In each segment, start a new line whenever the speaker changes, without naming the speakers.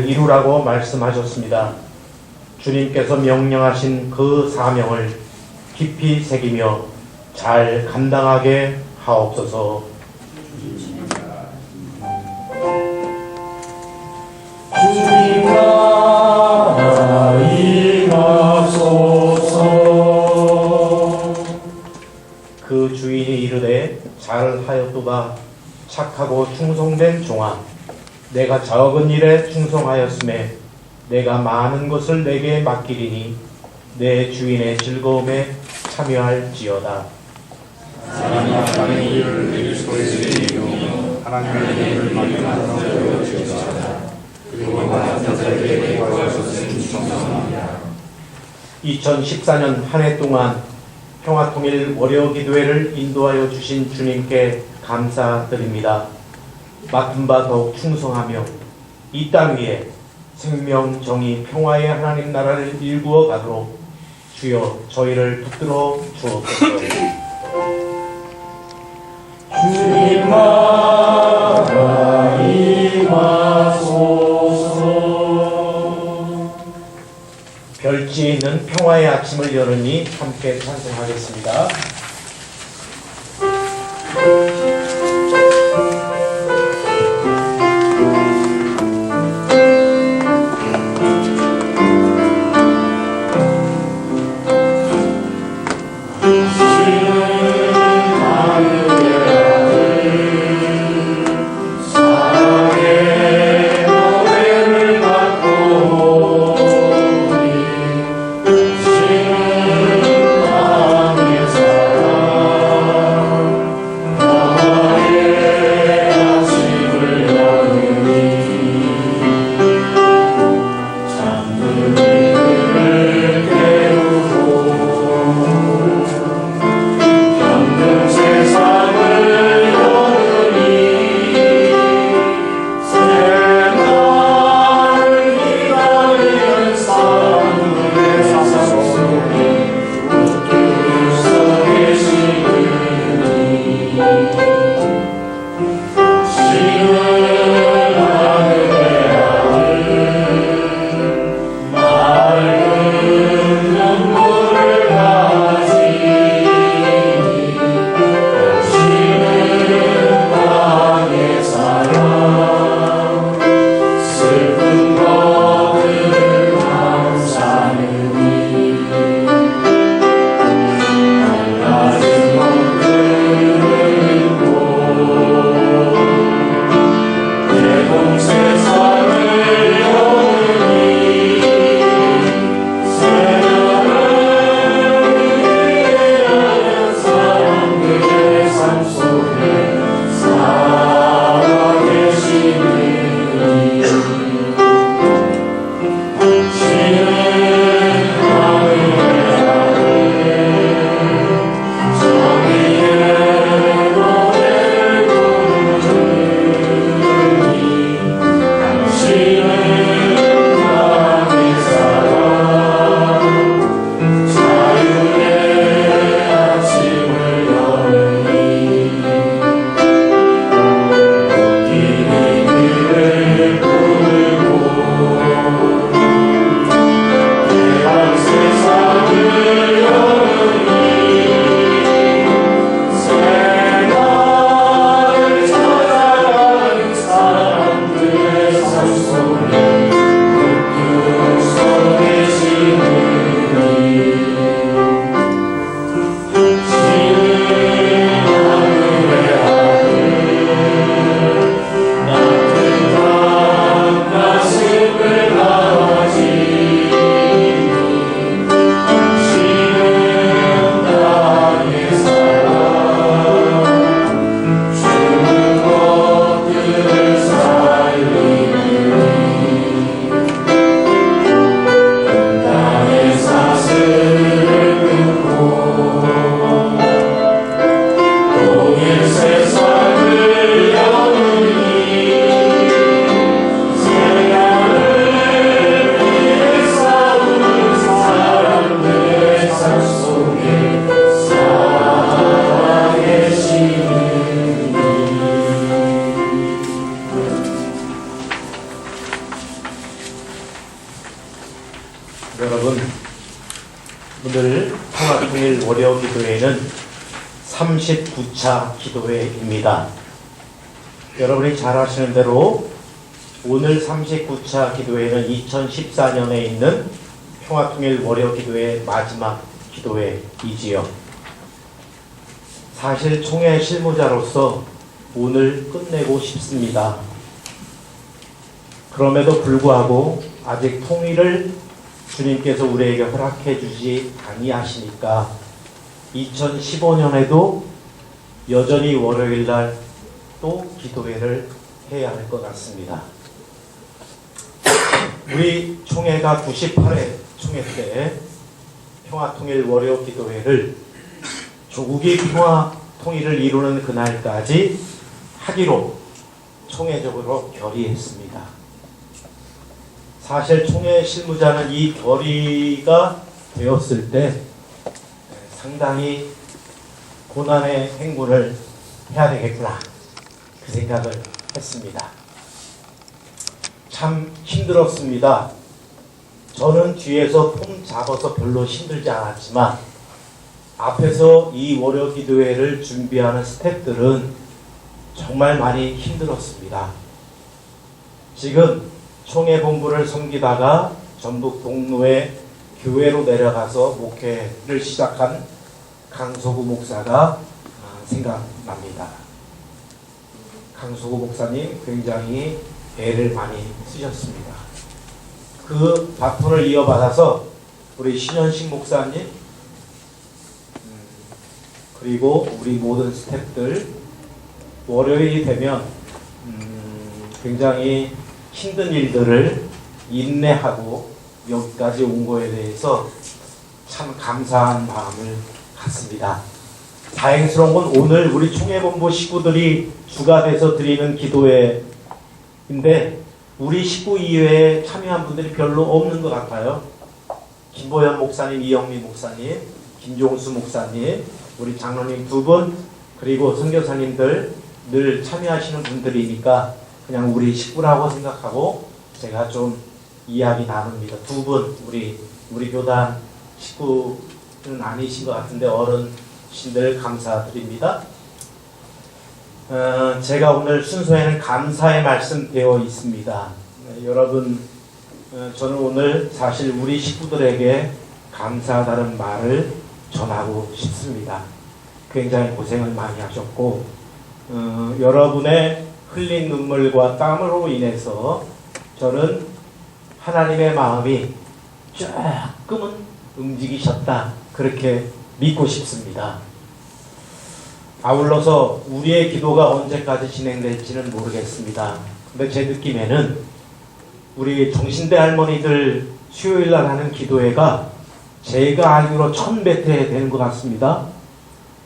이루라고 말씀하셨습니다. 주님께서 명령하신 그 사명을 깊이 새기며 잘 감당하게 하옵소서.
주님 나라 임하소서.
그 주인이 이르되 잘하였도다. 착하고 충성된 종아, 내가 적은 일에 충성하였음에 내가 많은 것을 내게 맡기리니 내 주인의 즐거움에 참여할지어다.
하나님의 일을 내게 소리지리며 하나님의 일을 맡겨놓으라 되어지어다. 그리고 맡은 자에게 구하셨으니 충성하라.
2014년 한 해 동안 평화통일 월요 기도회를 인도하여 주신 주님께 감사드립니다. 맡은 바 더욱 충성하며 이 땅 위에 생명, 정의, 평화의 하나님 나라를 일구어 가도록 주여 저희를 붙들어 주옵소서.
주님 나라 임하소서.
별지에 있는 평화의 아침을 여르니 함께 찬송하겠습니다.
주님
여러분, 오늘 평화통일 월요기도회는 39차 기도회입니다. 여러분이 잘 아시는 대로 오늘 39차 기도회는 2014년에 있는 평화통일 월요기도회 마지막 기도회이지요. 사실 총회 실무자로서 오늘 끝내고 싶습니다. 그럼에도 불구하고 아직 통일을 주님께서 우리에게 허락해 주지 아니하시니까 2015년에도 여전히 월요일날 또 기도회를 해야 할 것 같습니다. 우리 총회가 98회 총회 때 평화통일 월요 기도회를 조국이 평화 통일을 이루는 그날까지 하기로 총회적으로 결의했습니다. 사실 총회 실무자는 이 결의가 되었을 때 상당히 고난의 행군을 해야 되겠구나 그 생각을 했습니다. 참 힘들었습니다. 저는 뒤에서 폼 잡아서 별로 힘들지 않았지만 앞에서 이 월요 기도회를 준비하는 스태프들은 정말 많이 힘들었습니다. 지금 총회 본부를 섬기다가 전북 동로에 교회로 내려가서 목회를 시작한 강소구 목사가 생각납니다. 강소구 목사님 굉장히 애를 많이 쓰셨습니다. 그 바톤을 이어받아서 우리 신현식 목사님 그리고 우리 모든 스태프들 월요일이 되면 굉장히 힘든 일들을 인내하고 여기까지 온 거에 대해서 참 감사한 마음을 갖습니다. 다행스러운 건 오늘 우리 총회본부 식구들이 주가 돼서 드리는 기도회인데 우리 식구 이외에 참여한 분들이 별로 없는 것 같아요. 김보현 목사님, 이영미 목사님, 김종수 목사님, 우리 장로님 두 분, 그리고 선교사님들 늘 참여하시는 분들이니까 그냥 우리 식구라고 생각하고 제가 좀 이야기 나눕니다. 두 분, 우리 교단 식구는 아니신 것 같은데 어른신들 감사드립니다. 제가 오늘 순서에는 감사의 말씀 되어 있습니다. 여러분, 저는 오늘 사실 우리 식구들에게 감사하다는 말을 전하고 싶습니다. 굉장히 고생을 많이 하셨고 여러분의 흘린 눈물과 땀으로 인해서 저는 하나님의 마음이 조금은 움직이셨다 그렇게 믿고 싶습니다. 아울러서 우리의 기도가 언제까지 진행될지는 모르겠습니다. 근데 제 느낌에는 우리 종신대 할머니들 수요일날 하는 기도회가 제가 알기로 1000배 되는 것 같습니다.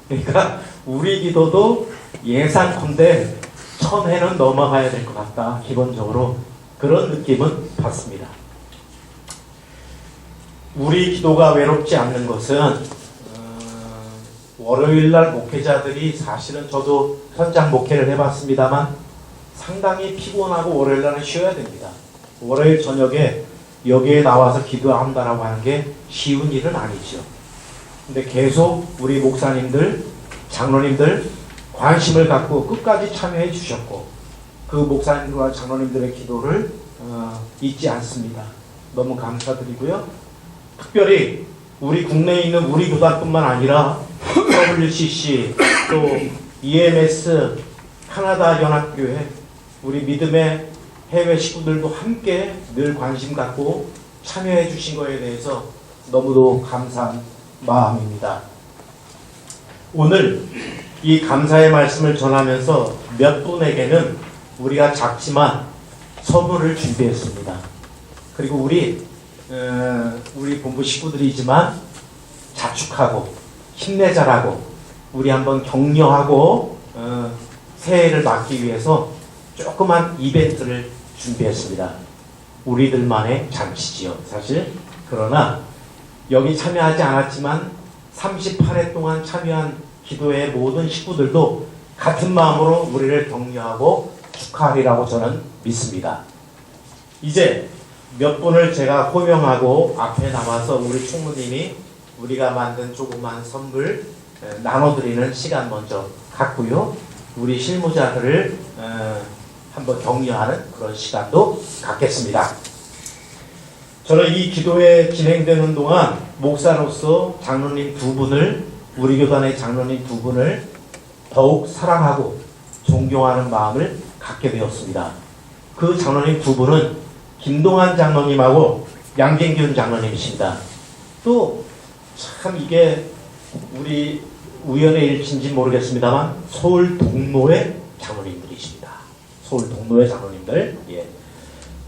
그러니까 우리 기도도 예상컨대 1000회는 넘어가야 될 것 같다. 기본적으로 그런 느낌은 받습니다. 우리 기도가 외롭지 않는 것은 월요일날 목회자들이 사실은 저도 현장 목회를 해봤습니다만 상당히 피곤하고 월요일날은 쉬어야 됩니다. 월요일 저녁에 여기에 나와서 기도한다라고 하는 게 쉬운 일은 아니죠. 근데 계속 우리 목사님들, 장로님들 관심을 갖고 끝까지 참여해 주셨고 그 목사님들과 장로님들의 기도를 잊지 않습니다. 너무 감사드리고요. 특별히 우리 국내에 있는 우리 교단뿐만 아니라 WCC 또 EMS 카나다 연합교회 우리 믿음의 해외 식구들도 함께 늘 관심 갖고 참여해 주신 것에 대해서 너무도 감사한 마음입니다. 오늘 이 감사의 말씀을 전하면서 몇 분에게는 우리가 작지만 선물을 준비했습니다. 그리고 우리 본부 식구들이지만 자축하고 힘내자라고 우리 한번 격려하고 새해를 맞기 위해서 조그만 이벤트를 준비했습니다. 우리들만의 잔치지요, 사실. 그러나 여기 참여하지 않았지만 38회 동안 참여한 기도의 모든 식구들도 같은 마음으로 우리를 격려하고 축하하리라고 저는 믿습니다. 이제 몇 분을 제가 호명하고 앞에 나와서 우리 총무님이 우리가 만든 조그만 선물 나눠드리는 시간 먼저 갖고요. 우리 실무자들을 한번 격려하는 그런 시간도 갖겠습니다. 저는 이 기도회 진행되는 동안 목사로서 장로님 두 분을, 우리 교단의 장로님 두 분을 더욱 사랑하고 존경하는 마음을 갖게 되었습니다. 그 장로님 두 분은 김동환 장로님하고 양경균 장로님이십니다. 또 참 이게 우리 우연의 일치인지 모르겠습니다만 서울 동로의 장로님들이십니다. 서울 동로의 장로님들. 예.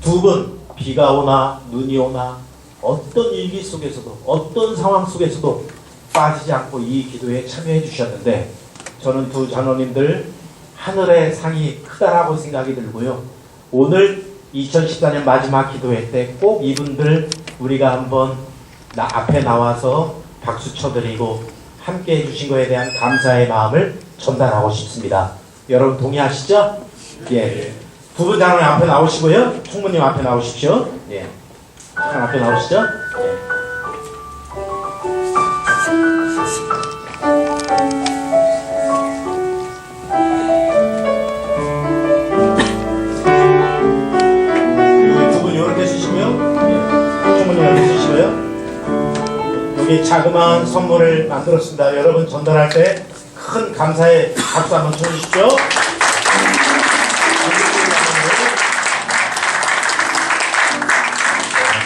두 분 비가 오나 눈이 오나 어떤 일기 속에서도 어떤 상황 속에서도 빠지지 않고 이 기도에 참여해 주셨는데 저는 두 장로님들 하늘의 상이 크다라고 생각이 들고요. 오늘 2014년 마지막 기도회 때 꼭 이분들 우리가 한번 앞에 나와서 박수 쳐드리고 함께 해주신 것에 대한 감사의 마음을 전달하고 싶습니다. 여러분 동의하시죠? 예. 두 분 장로님 앞에 나오시고요. 총무님 앞에 나오십시오. 예. 앞에 나오시죠? 예. 여기 자그마한 선물을 만들었습니다. 여러분 전달할 때 큰 감사의 박수 한번 쳐주십시오.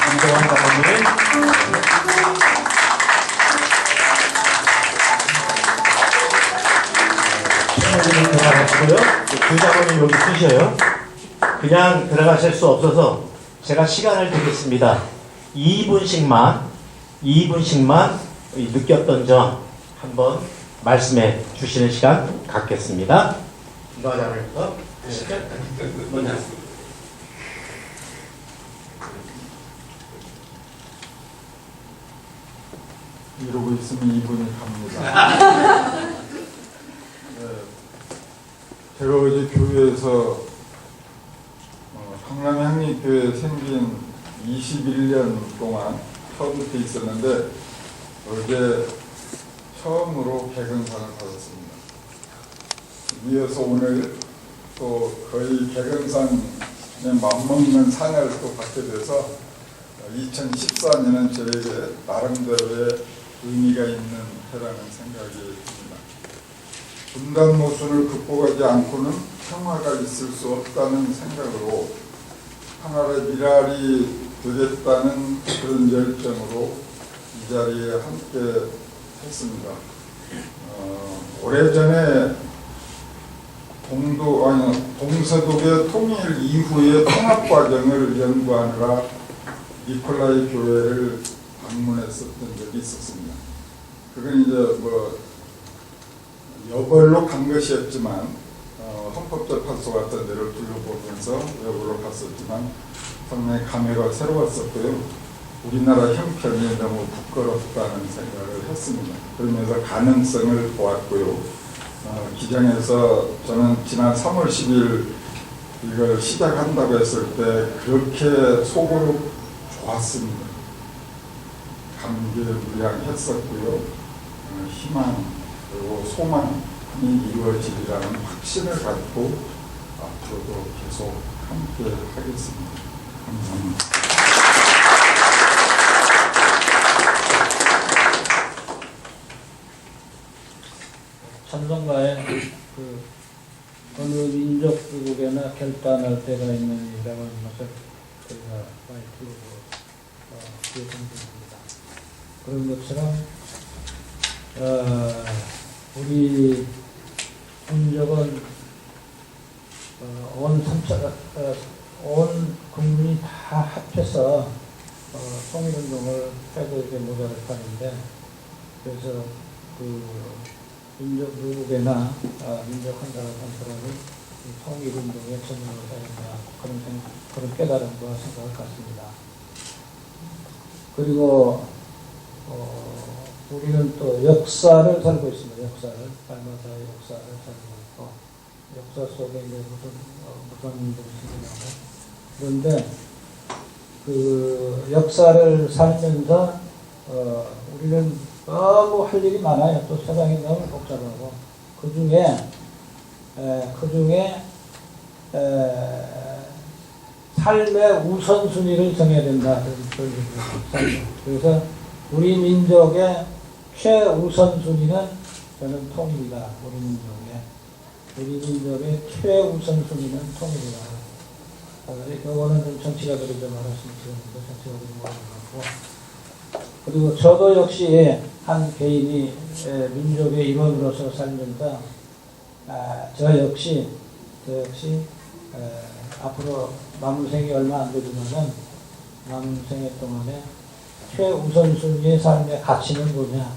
김동환 장로님. 총무님 들어가시고요. 두 장로님 여기 쓰셔요. 그냥 들어가실 수 없어서 제가 시간을 드리겠습니다. 2분씩만 느꼈던 점 한번 말씀해 주시는 시간 갖겠습니다. 김과장님부터 먼저.
이러고 있으면 2분이 갑니다. 네, 제가 어제 교회에서 강남의 항립교회 생긴 21년 동안 처음부터 있었는데 어제 처음으로 개근상을 받았습니다. 이어서 오늘 또 거의 개근상에 맞먹는 상을 또 받게 돼서 2014년은 저에게 나름대로의 의미가 있는 해라는 생각이 듭니다. 분단 모순을 극복하지 않고는 평화가 있을 수 없다는 생각으로 하나의 미랄이 되겠다는 그런 열정으로 이 자리에 함께 했습니다. 오래전에 동서독의 통일 이후의 통합 과정을 연구하느라 니콜라이 교회를 방문했었던 적이 있었습니다. 그건 이제 뭐 여벌로 간 것이었지만 헌법재판소 같은 데를 둘러보면서 여벌로 갔었지만 상당히 감회가 새로웠었고요. 우리나라 형편이 너무 부끄럽다는 생각을 했습니다. 그러면서 가능성을 보았고요. 기장에서 저는 지난 3월 10일 이걸 시작한다고 했을 때 그렇게 속으로 좋았습니다. 감개무량했었고요. 희망 그리고 소망이 이루어지리라는 확신을 갖고 앞으로도 계속 함께 하겠습니다. 감사합니다.
찬송가에 그 어느 민족국에나 결단할 때가 있느니라고 하는 것을 저희가 많이 들고 기억합니다. 그런 것처럼 우리 민족은 온 국민이 다 합해서 통일운동을 해도 이게 모자랐다는데 그래서 그 민족 누구에나 민족 한 사람 한 사람이 통일운동에 전념을 해야 한다 그런 깨달음과 생각을 갖습니다. 그리고 우리는 또 역사를 살고 있습니다. 날마다의 역사를 살고 있고 역사 속에 이제 무슨 일들이 생겨나고 그런데 그 역사를 살면서 우리는 너무 할 일이 많아요. 또 세상이 너무 복잡하고 그 중에 삶의 우선순위를 정해야 된다. 그래서 우리 민족의 최우선순위는 저는 통일이다. 우리 민족의 최우선순위는 통일이다. 이거는 좀 정치가들이 좀 알았으면 좋겠는데 정치가들이 모르고 그리고 저도 역시 한 개인이 민족의 일원으로서 살면서 저 역시 앞으로 남은 생이 얼마 안 되지만은 남은 생애 동안에 최우선순위의 삶의 가치는 뭐냐?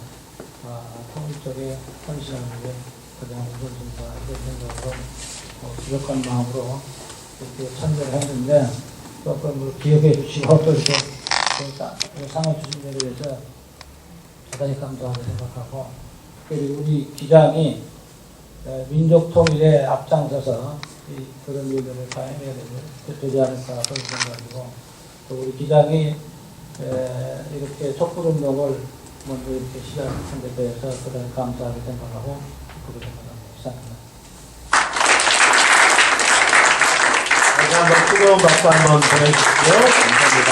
통일 쪽에 헌신하는 게 가장 우선순위다 이런 생각으로 부족한 마음으로 이렇게 참여를 했는데 또 그걸 기억해 주시고 또 이렇게 상을 주신 데에 대해서 대단히 감사하게 생각하고 특별히 우리 기장이 민족 통일에 앞장서서 그런 일들을 가해내야 되지 않을까 그런 생각이고 또 우리 기장이 이렇게 촛불운동을 먼저 이렇게 시작한 데 대해서 대단히 감사하게 생각하고 그렇게 생각합니다.
다시 한번 뜨거운 박수 한번 보내주십시오. 감사합니다.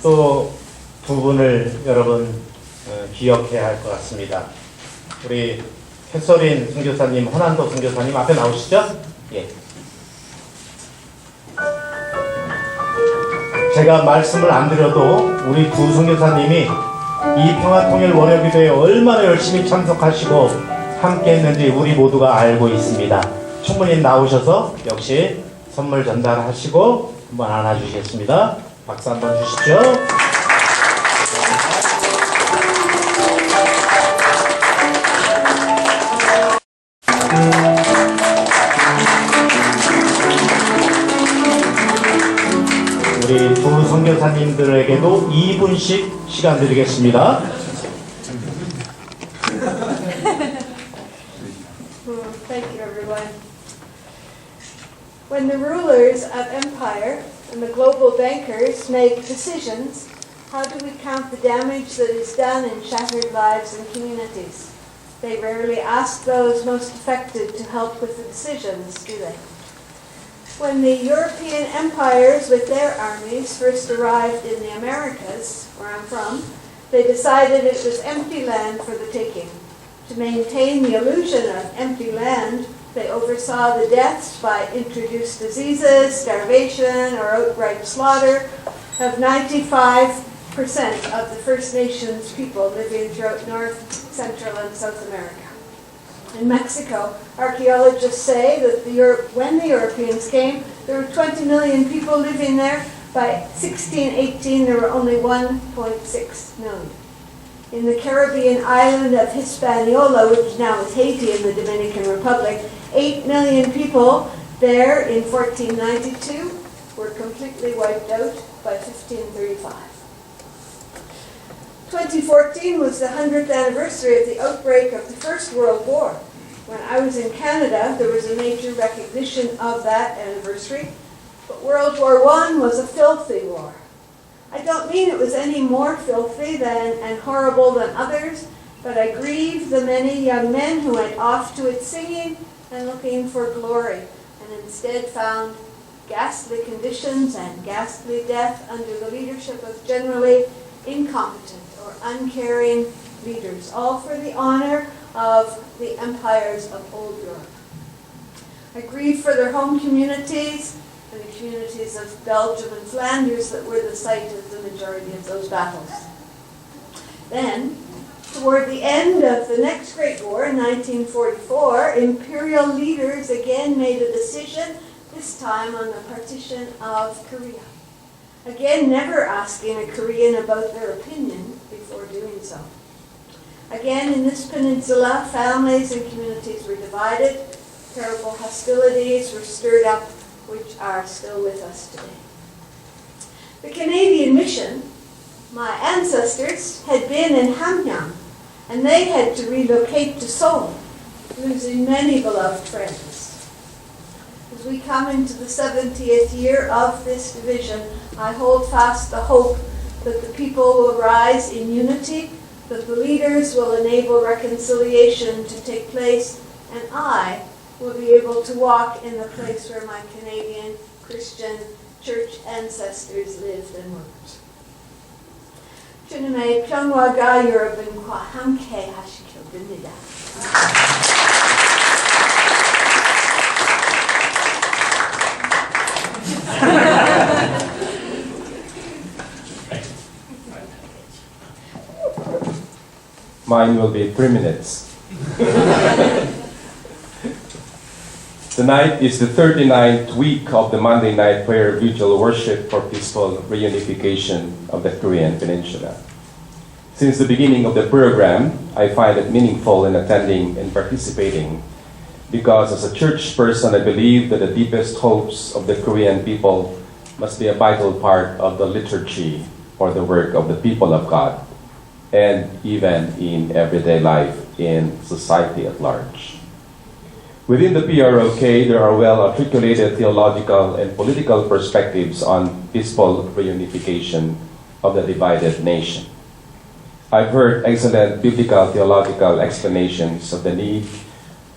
또 두 분을 여러분 기억해야 할 것 같습니다. 우리 캐서린 선교사님, 허난도 선교사님 앞에 나오시죠? 예. 제가 말씀을 안 드려도 우리 두 선교사님이 이 평화통일 월요기도에 얼마나 열심히 참석하시고 함께 했는지 우리 모두가 알고 있습니다. 충분히 나오셔서 역시 선물 전달하시고 한번 안아주시겠습니다. 박수 한번 주시죠. 우리 두 선교사님들에게도 2분씩 시간 드리겠습니다.
Thank you, everyone. When the rulers of empire and the global bankers make decisions, how do we count the damage that is done in shattered lives and communities? They rarely ask those most affected to help with the decisions, do they? When the European empires with their armies first arrived in the Americas, where I'm from, they decided it was empty land for the taking. To maintain the illusion of empty land, they oversaw the deaths by introduced diseases, starvation, or outright slaughter of 95% of the First Nations people living throughout North, Central, and South America. In Mexico, archaeologists say that when the Europeans came, there were 20 million people living there. By 1618, there were only 1.6 million. In the Caribbean island of Hispaniola, which now is Haiti in the Dominican Republic, 8 million people there in 1492 were completely wiped out by 1535. 2014 was the 100th anniversary of the outbreak of the First World War. When I was in Canada, there was a major recognition of that anniversary, but World War I was a filthy war. I don't mean it was any more filthy and horrible than others, but I grieve the many young men who went off to it singing and looking for glory, and instead found ghastly conditions and ghastly death under the leadership of generally incompetent or uncaring leaders, all for the honor of the empires of old Europe. I grieve for their home communities and the communities of Belgium and Flanders that were the site of the majority of those battles. Then, toward the end of the next Great War in 1944, imperial leaders again made a decision, this time on the partition of Korea. Again, never asking a Korean about their opinion before doing so. Again, in this peninsula, families and communities were divided, terrible hostilities were stirred up, which are still with us today. The Canadian mission, my ancestors had been in Hamgyong, and they had to relocate to Seoul, losing many beloved friends. As we come into the 70th year of this division, I hold fast the hope that the people will rise in unity, that the leaders will enable reconciliation to take place, and I will be able to walk in the place where my Canadian Christian church ancestors lived and worked. 주님의 평화가 여러분과 함께 하시길
Mine will be 3 minutes. Tonight is the 39th week of the Monday night prayer vigil worship for peaceful reunification of the Korean Peninsula. Since the beginning of the program, I find it meaningful in attending and participating because as a church person, I believe that the deepest hopes of the Korean people must be a vital part of the liturgy or the work of the people of God, and even in everyday life in society at large. Within the PROK, there are well-articulated theological and political perspectives on peaceful reunification of the divided nation. I've heard excellent biblical theological explanations of the need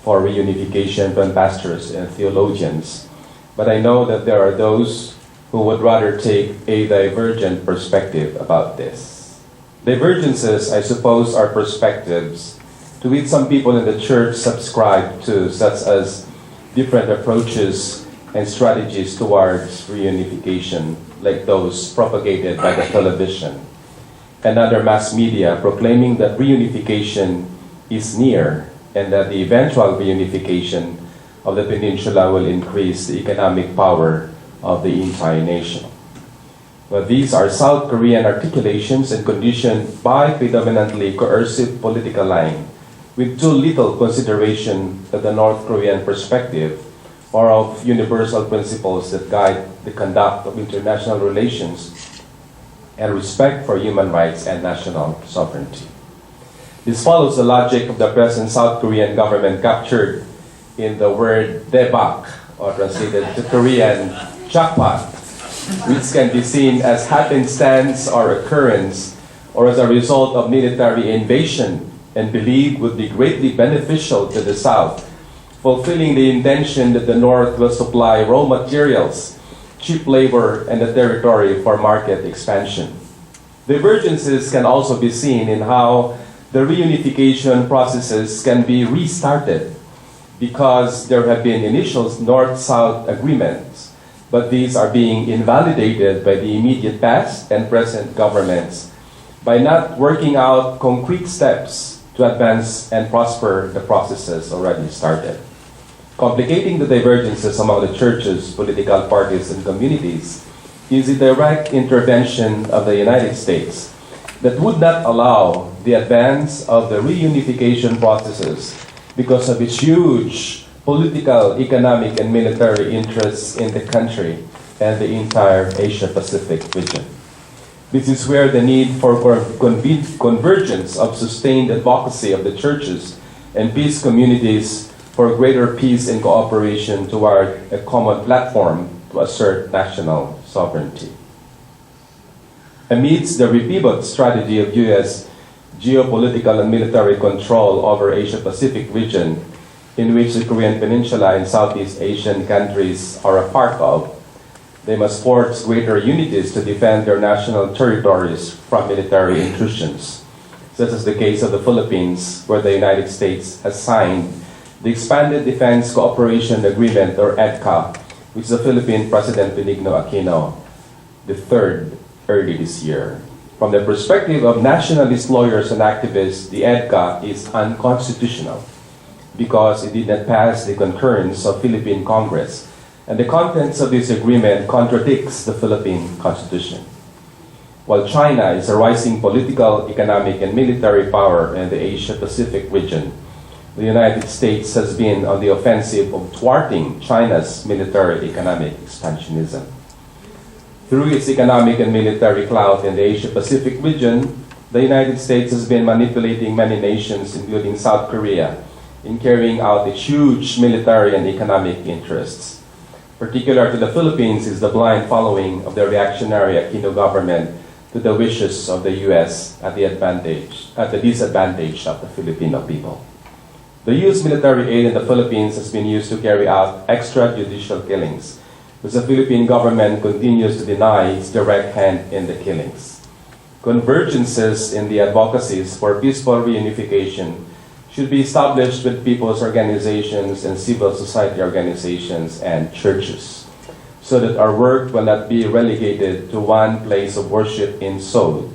for reunification from pastors and theologians, but I know that there are those who would rather take a divergent perspective about this. Divergences, I suppose, are perspectives to which some people in the church subscribe to, such as different approaches and strategies towards reunification, like those propagated by the television and other mass media proclaiming that reunification is near and that the eventual reunification of the peninsula will increase the economic power of the entire nation. But these are South Korean articulations and conditioned by predominantly coercive political line, with too little consideration of the North Korean perspective or of universal principles that guide the conduct of international relations and respect for human rights and national sovereignty. This follows the logic of the present South Korean government captured in the word daebak, or translated to Korean jackpot, which can be seen as happenstance or occurrence or as a result of military invasion and believed would be greatly beneficial to the South, fulfilling the intention that the North will supply raw materials, cheap labor, and the territory for market expansion. Divergences can also be seen in how the reunification processes can be restarted because there have been initial North-South agreements, but these are being invalidated by the immediate past and present governments by not working out concrete steps to advance and prosper the processes already started. Complicating the divergences among the churches, political parties, and communities is the direct intervention of the United States that would not allow the advance of the reunification processes because of its huge political, economic, and military interests in the country and the entire Asia-Pacific region. This is where the need for convergence of sustained advocacy of the churches and peace communities for greater peace and cooperation toward a common platform to assert national sovereignty. Amidst the repivot strategy of U.S. geopolitical and military control over Asia-Pacific region, in which the Korean Peninsula and Southeast Asian countries are a part of, they must forge greater unities to defend their national territories from military intrusions, such as the case of the Philippines, where the United States has signed the Expanded Defense Cooperation Agreement, or EDCA, which the Philippine President Benigno Aquino III early this year. From the perspective of nationalist lawyers and activists, the EDCA is unconstitutional because it did not pass the concurrence of Philippine Congress, and the contents of this agreement contradicts the Philippine Constitution. While China is a rising political, economic, and military power in the Asia-Pacific region, the United States has been on the offensive of thwarting China's military economic expansionism. Through its economic and military clout in the Asia-Pacific region, the United States has been manipulating many nations, including South Korea, in carrying out its huge military and economic interests. Particular to the Philippines is the blind following of the reactionary Aquino government to the wishes of the U.S. at the disadvantage of the Filipino people. The U.S. military aid in the Philippines has been used to carry out extrajudicial killings, which the Philippine government continues to deny its direct hand in the killings. Convergences in the advocacies for peaceful reunification should be established with people's organizations and civil society organizations and churches, so that our work will not be relegated to one place of worship in Seoul,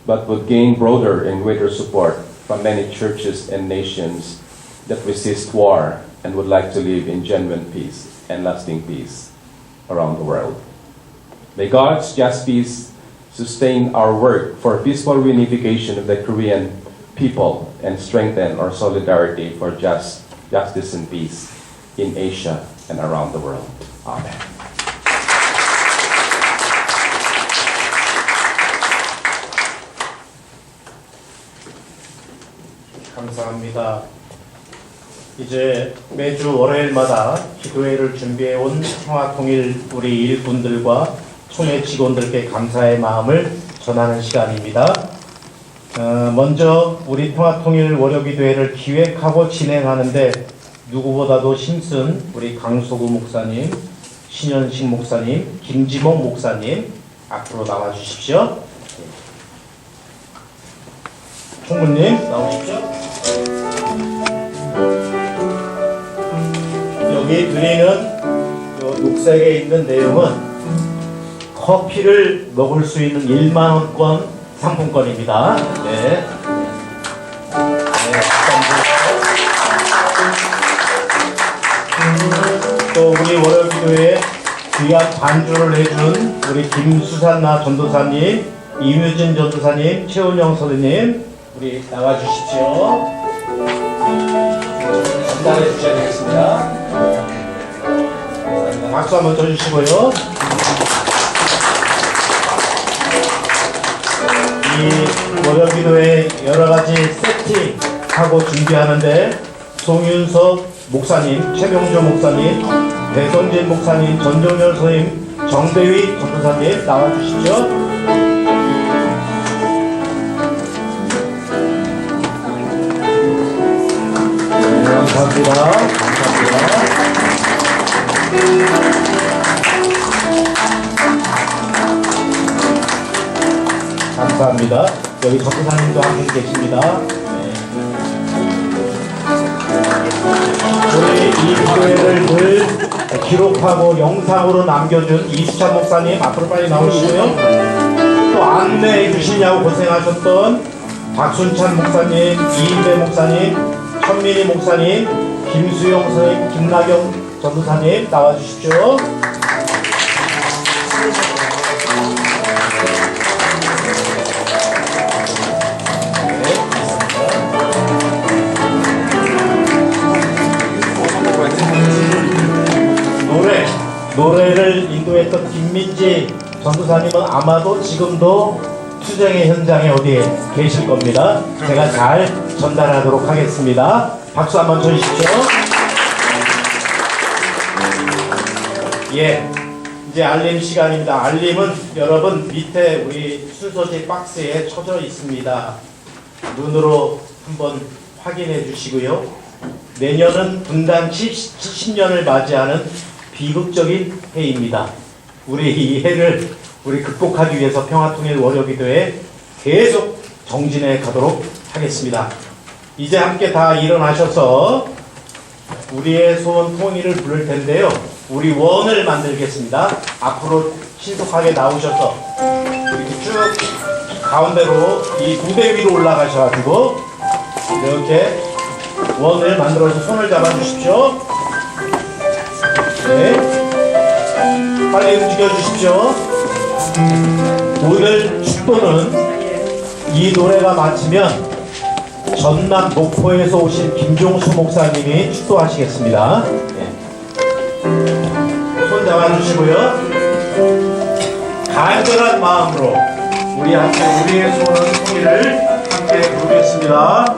but would gain broader and greater support from many churches and nations that resist war and would like to live in genuine peace and lasting peace around the world. May God's just peace sustain our work for peaceful reunification of the Korean people and strengthen our solidarity for justice and peace in Asia and around the world. Amen.
감사합니다. 이제 매주 월요일마다 기도회를 준비해온 평화통일 우리 일꾼들과 총회 직원들께 감사의 마음을 전하는 시간입니다. 먼저 우리 평화통일 월요기도회를 기획하고 진행하는데 누구보다도 힘쓴 우리 강소구 목사님, 신현식 목사님, 김지목 목사님 앞으로 나와주십시오. 총무님 나오십시오. 여기 드리는 녹색에 있는 내용은 커피를 먹을 수 있는 1만원권 상품권입니다. 네. 또 우리 월요기도에 귀한 반주를 해준 우리 김수산나 전도사님, 이뮤진 전도사님, 최은영 선생님 우리 나와주십시오. 전달해 주셔야 되겠습니다. 감사합니다. 박수 한번 쳐주시고요. 이 월요기도에 여러가지 세팅하고 준비하는데 송윤석 목사님, 최병조 목사님, 배성진 목사님, 전종열 선생님, 정대휘 전도사님 나와주십시오. 감사합니다. 감사합니다. 여기 전도사님도 한 분 계십니다. 우리 이 기도회를 늘 기록하고 영상으로 남겨준 이수찬 목사님 앞으로 빨리 나오시고요. 또 안내해 주시냐고 고생하셨던 박순찬 목사님, 이인배 목사님, 천민희 목사님, 김수용 선생님, 김나경 전도사님 나와주십시오. 노래를 인도했던 김민지 전도사님은 아마도 지금도 투쟁의 현장에 어디에 계실 겁니다. 제가 잘 전달하도록 하겠습니다. 박수 한번 쳐주십시오. 예, 이제 알림 시간입니다. 알림은 여러분 밑에 우리 순서지 박스에 쳐져 있습니다. 눈으로 한번 확인해 주시고요. 내년은 분단 70년을 맞이하는 비극적인 해입니다. 우리 이 해를 우리 극복하기 위해서 평화통일 월요기도에 계속 정진해 가도록 하겠습니다. 이제 함께 다 일어나셔서 우리의 소원 통일을 부를 텐데요. 우리 원을 만들겠습니다. 앞으로 신속하게 나오셔서 이렇게 쭉 가운데로 이 무대 위로 올라가셔가지고 이렇게 원을 만들어서 손을 잡아주십시오. 네. 빨리 움직여 주십시오. 오늘 축도는 이 노래가 마치면 전남 목포에서 오신 김종수 목사님이 축도하시겠습니다. 네. 손 잡아주시고요. 간절한 마음으로 우리 함께 우리의 소원 통일을 함께 부르겠습니다.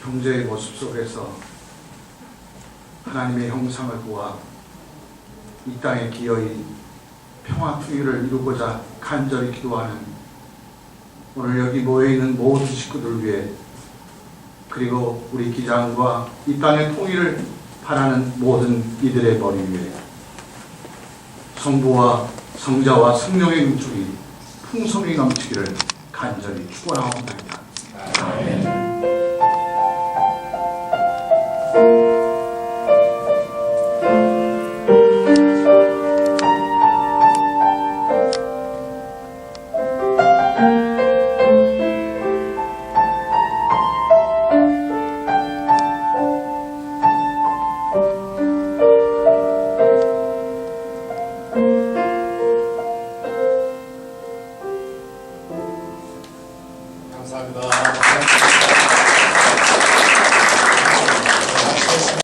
경제의 모습 속에서 하나님의 형상을 보아 이 땅에 기어이 평화 통일을 이루고자 간절히 기도하는 오늘 여기 모여있는 모든 식구들 위해, 그리고 우리 기장과 이 땅의 통일을 바라는 모든 이들의 머리 위에 성부와 성자와 성령의 능축이 풍성히 넘치기를 간절히 축원하옵나이다.
감사합니다.